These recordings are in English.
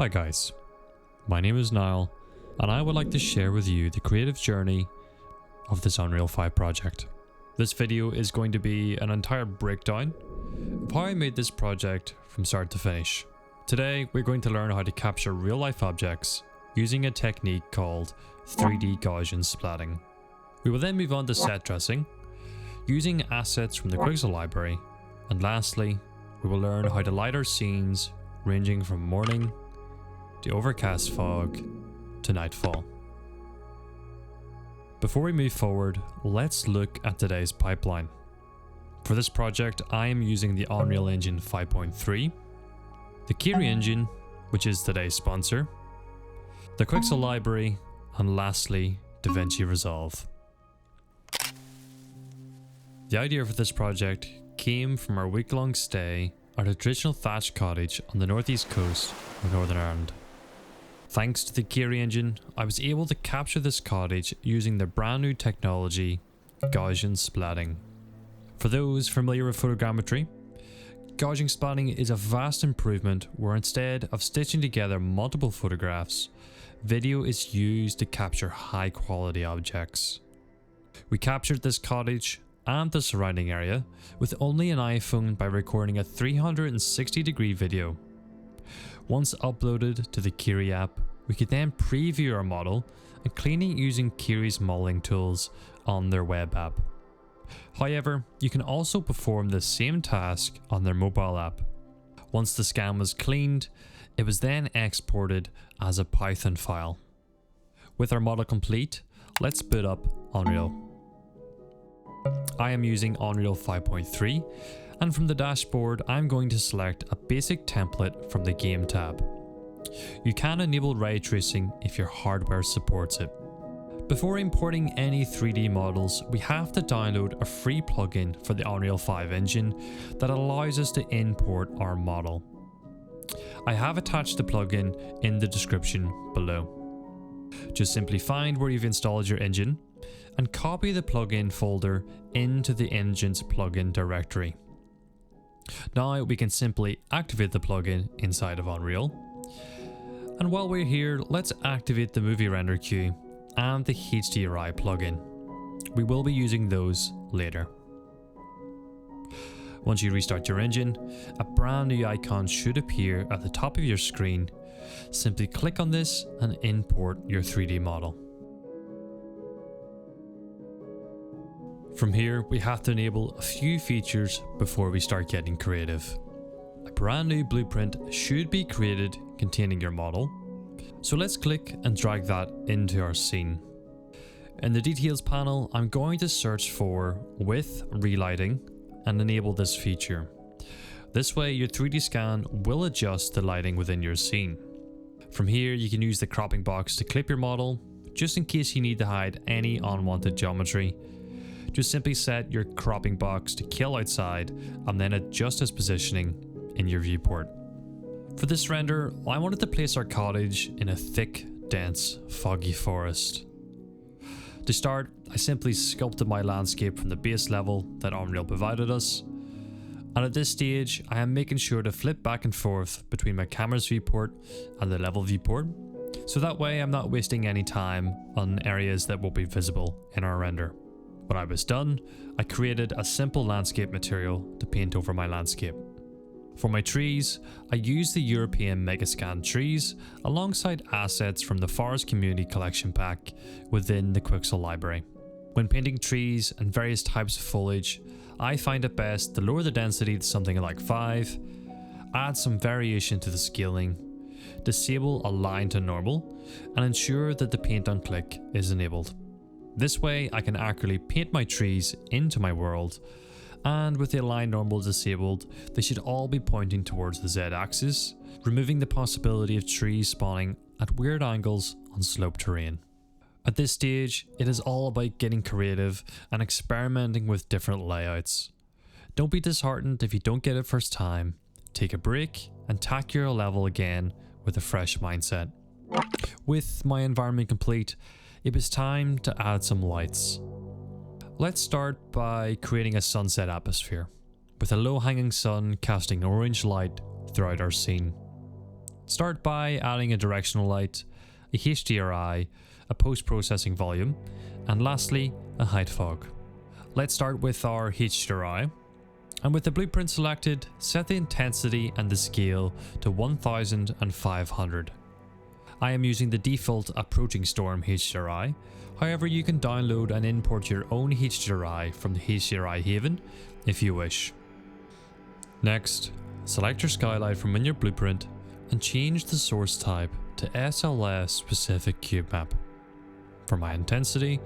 Hi guys, my name is Niall and I would like to share with you the creative journey of this Unreal 5 project. This video is going to be an entire breakdown of how I made this project from start to finish. Today we're going to learn how to capture real life objects using a technique called 3D Gaussian Splatting. We will then move on to set dressing, using assets from the Quixel library, and lastly we will learn how to light our scenes ranging from morning to overcast fog to nightfall. Before we move forward, let's look at today's pipeline. For this project, I am using the Unreal Engine 5.3, the Kiri Engine, which is today's sponsor, the Quixel library, and lastly, DaVinci Resolve. The idea for this project came from our week-long stay at a traditional thatched cottage on the northeast coast of Northern Ireland. Thanks to the Kiri Engine, I was able to capture this cottage using the brand new technology, Gaussian Splatting. For those familiar with photogrammetry, Gaussian Splatting is a vast improvement where instead of stitching together multiple photographs, video is used to capture high quality objects. We captured this cottage and the surrounding area with only an iPhone by recording a 360-degree video. Once uploaded to the Kiri app, we could then preview our model and clean it using Kiri's modeling tools on their web app. However, you can also perform the same task on their mobile app. Once the scan was cleaned, it was then exported as a Python file. With our model complete, let's boot up Unreal. I am using Unreal 5.3, and from the dashboard I'm going to select a basic template from the Game tab. You can enable ray tracing if your hardware supports it. Before importing any 3D models, we have to download a free plugin for the Unreal 5 engine that allows us to import our model. I have attached the plugin in the description below. Just simply find where you've installed your engine and copy the plugin folder into the engine's plugin directory. Now we can simply activate the plugin inside of Unreal. And while we're here, let's activate the movie render queue and the HDRI plugin. We will be using those later. Once you restart your engine, a brand new icon should appear at the top of your screen. Simply click on this and import your 3D model. From here, we have to enable a few features before we start getting creative. A brand new blueprint should be created containing your model. So let's click and drag that into our scene. In the details panel, I'm going to search for with relighting and enable this feature. This way your 3D scan will adjust the lighting within your scene. From here, you can use the cropping box to clip your model, just in case you need to hide any unwanted geometry. Just simply set your cropping box to kill outside and then adjust its positioning in your viewport. For this render, I wanted to place our cottage in a thick, dense, foggy forest. To start, I simply sculpted my landscape from the base level that Unreal provided us. And at this stage, I am making sure to flip back and forth between my camera's viewport and the level viewport, so that way I'm not wasting any time on areas that will be visible in our render. When I was done, I created a simple landscape material to paint over my landscape. For my trees, I used the European Megascan trees alongside assets from the Forest Community Collection Pack within the Quixel library. When painting trees and various types of foliage, I find it best to lower the density to something like 5, add some variation to the scaling, disable align to normal, and ensure that the paint on click is enabled. This way I can accurately paint my trees into my world, and with the align normal disabled, they should all be pointing towards the Z-axis, removing the possibility of trees spawning at weird angles on sloped terrain. At this stage, it is all about getting creative and experimenting with different layouts. Don't be disheartened if you don't get it first time. Take a break and tack your level again with a fresh mindset. With my environment complete, it was time to add some lights. Let's start by creating a sunset atmosphere, with a low-hanging sun casting orange light throughout our scene. Start by adding a directional light, a HDRI, a post-processing volume, and lastly, a height fog. Let's start with our HDRI, and with the blueprint selected, set the intensity and the scale to 1500. I am using the default Approaching Storm HDRI, however you can download and import your own HDRI from the HDRI Haven if you wish. Next, select your skylight from in your blueprint and change the source type to SLS specific cube map. For my intensity,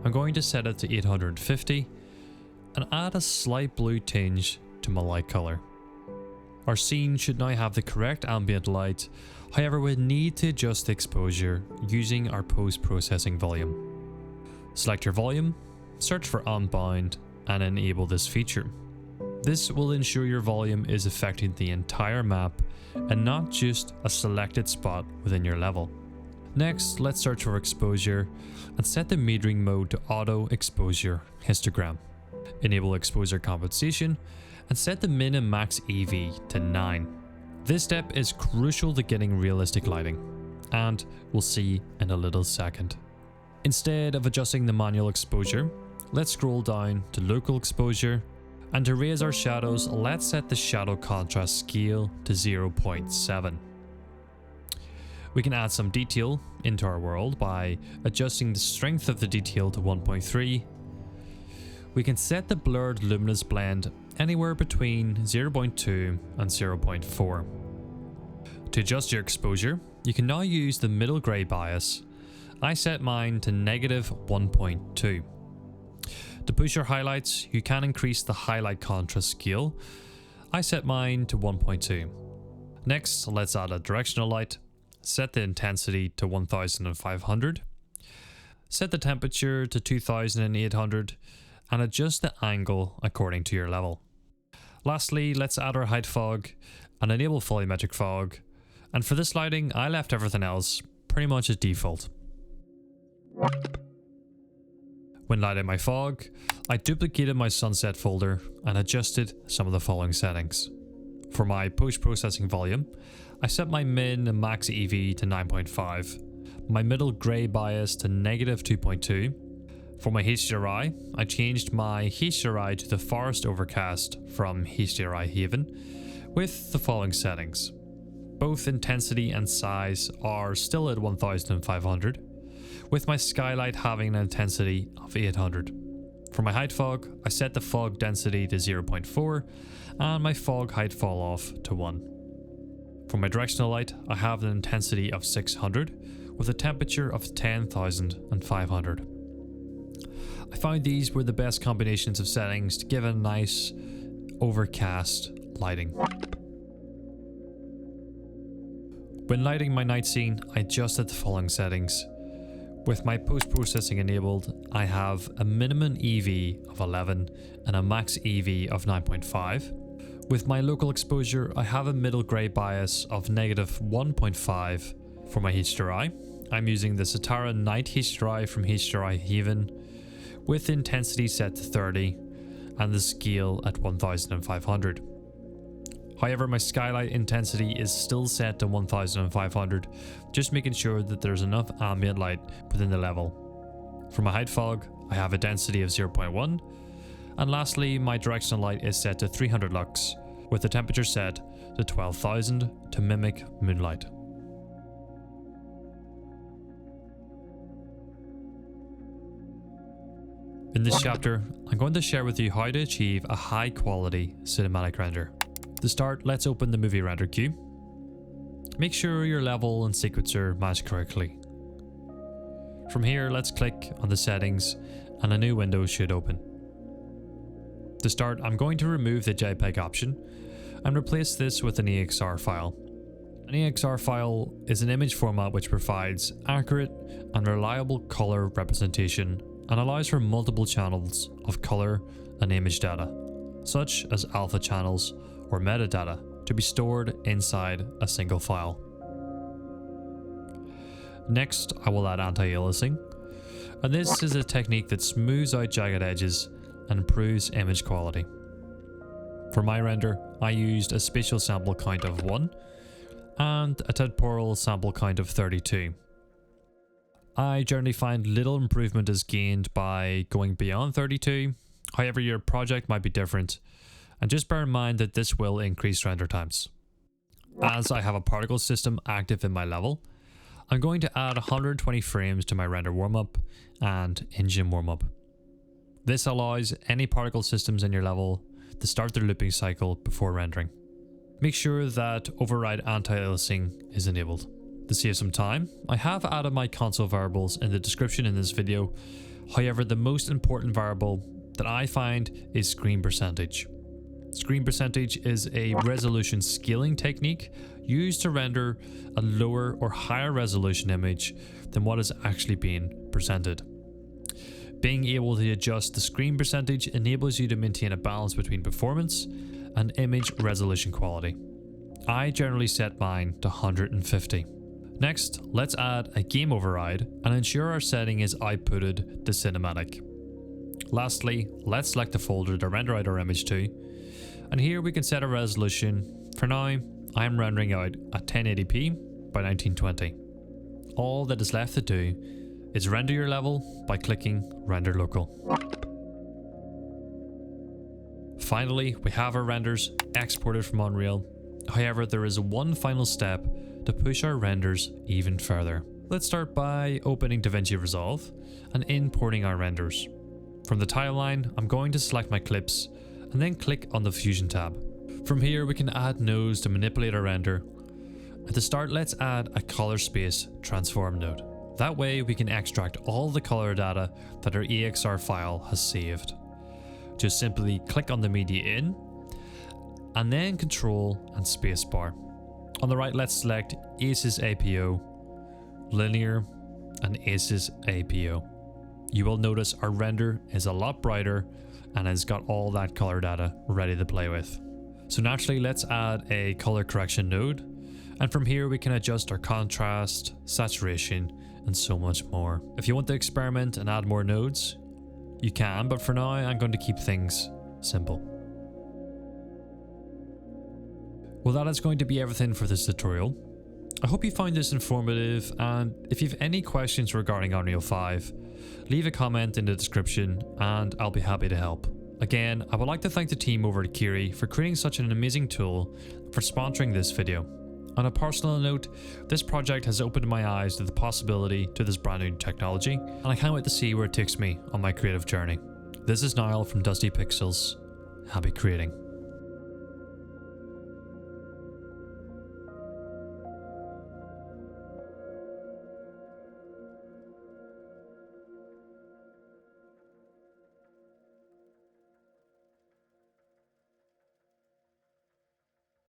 I'm going to set it to 850 and add a slight blue tinge to my light color. Our scene should now have the correct ambient light, however we need to adjust the exposure using our post-processing volume. Select your volume, search for unbound, and enable this feature. This will ensure your volume is affecting the entire map and not just a selected spot within your level. Next, let's search for exposure and set the metering mode to auto exposure histogram. Enable exposure compensation and set the min and max EV to 9. This step is crucial to getting realistic lighting, and we'll see in a little second. Instead of adjusting the manual exposure, let's scroll down to local exposure, and to raise our shadows, let's set the shadow contrast scale to 0.7. We can add some detail into our world by adjusting the strength of the detail to 1.3. We can set the blurred luminous blend anywhere between 0.2 and 0.4. To adjust your exposure, you can now use the middle grey bias. I set mine to -1.2. To push your highlights, you can increase the highlight contrast scale. I set mine to 1.2. Next, let's add a directional light. Set the intensity to 1500. Set the temperature to 2800 and adjust the angle according to your level. Lastly, let's add our height fog and enable volumetric fog. And for this lighting, I left everything else pretty much as default. When lighting my fog, I duplicated my sunset folder and adjusted some of the following settings. For my post-processing volume, I set my min and max EV to 9.5, my middle grey bias to -2.2. For my HDRI, I changed my HDRI to the Forest Overcast from HDRI Haven with the following settings. Both intensity and size are still at 1500, with my skylight having an intensity of 800. For my height fog, I set the fog density to 0.4 and my fog height fall off to 1. For my directional light, I have an intensity of 600 with a temperature of 10,500. I found these were the best combinations of settings to give a nice overcast lighting. When lighting my night scene, I adjusted the following settings. With my post-processing enabled, I have a minimum EV of 11 and a max EV of 9.5. With my local exposure, I have a middle grey bias of -1.5. For my HDRI, I'm using the Satara Night HDRI from HDRI Haven, with the intensity set to 30 and the scale at 1500. However, my skylight intensity is still set to 1500, just making sure that there's enough ambient light within the level. For my height fog, I have a density of 0.1, and lastly, my directional light is set to 300 lux, with the temperature set to 12,000 to mimic moonlight. In this chapter, I'm going to share with you how to achieve a high quality cinematic render. To start, let's open the movie render queue. Make sure your level and sequencer match correctly. From here, let's click on the settings and a new window should open. To start, I'm going to remove the JPEG option and replace this with an EXR file. An EXR file is an image format which provides accurate and reliable color representation and allows for multiple channels of color and image data, such as alpha channels or metadata, to be stored inside a single file. Next, I will add anti-aliasing, and this is a technique that smooths out jagged edges and improves image quality. For my render, I used a spatial sample count of 1, and a temporal sample count of 32. I generally find little improvement is gained by going beyond 32, however your project might be different, and just bear in mind that this will increase render times. As I have a particle system active in my level, I'm going to add 120 frames to my render warmup and engine warmup. This allows any particle systems in your level to start their looping cycle before rendering. Make sure that override anti-aliasing is enabled. To save some time, I have added my console variables in the description in this video. However, the most important variable that I find is screen percentage. Screen percentage is a resolution scaling technique used to render a lower or higher resolution image than what is actually being presented. Being able to adjust the screen percentage enables you to maintain a balance between performance and image resolution quality. I generally set mine to 150. Next, let's add a game override and ensure our setting is outputted to cinematic. Lastly, let's select the folder to render out our image to, and here we can set a resolution. For now, I am rendering out at 1080p by 1920. All that is left to do is render your level by clicking Render Local. Finally, we have our renders exported from Unreal. However, there is one final step to push our renders even further. Let's start by opening DaVinci Resolve and importing our renders. From the timeline, I'm going to select my clips and then click on the Fusion tab. From here, we can add nodes to manipulate our render. And to start, let's add a color space transform node. That way we can extract all the color data that our EXR file has saved. Just simply click on the media in and then Control and spacebar. On the right, let's select ACES APO, Linear, and ACES APO. You will notice our render is a lot brighter and has got all that color data ready to play with. So naturally, let's add a color correction node, and from here we can adjust our contrast, saturation, and so much more. If you want to experiment and add more nodes, you can, but for now I'm going to keep things simple. Well, that is going to be everything for this tutorial. I hope you found this informative, and if you have any questions regarding Unreal 5, leave a comment in the description and I'll be happy to help. Again, I would like to thank the team over at Kiri for creating such an amazing tool and for sponsoring this video. On a personal note, this project has opened my eyes to the possibility to this brand new technology, and I can't wait to see where it takes me on my creative journey. This is Niall from Dusty Pixels. Happy creating.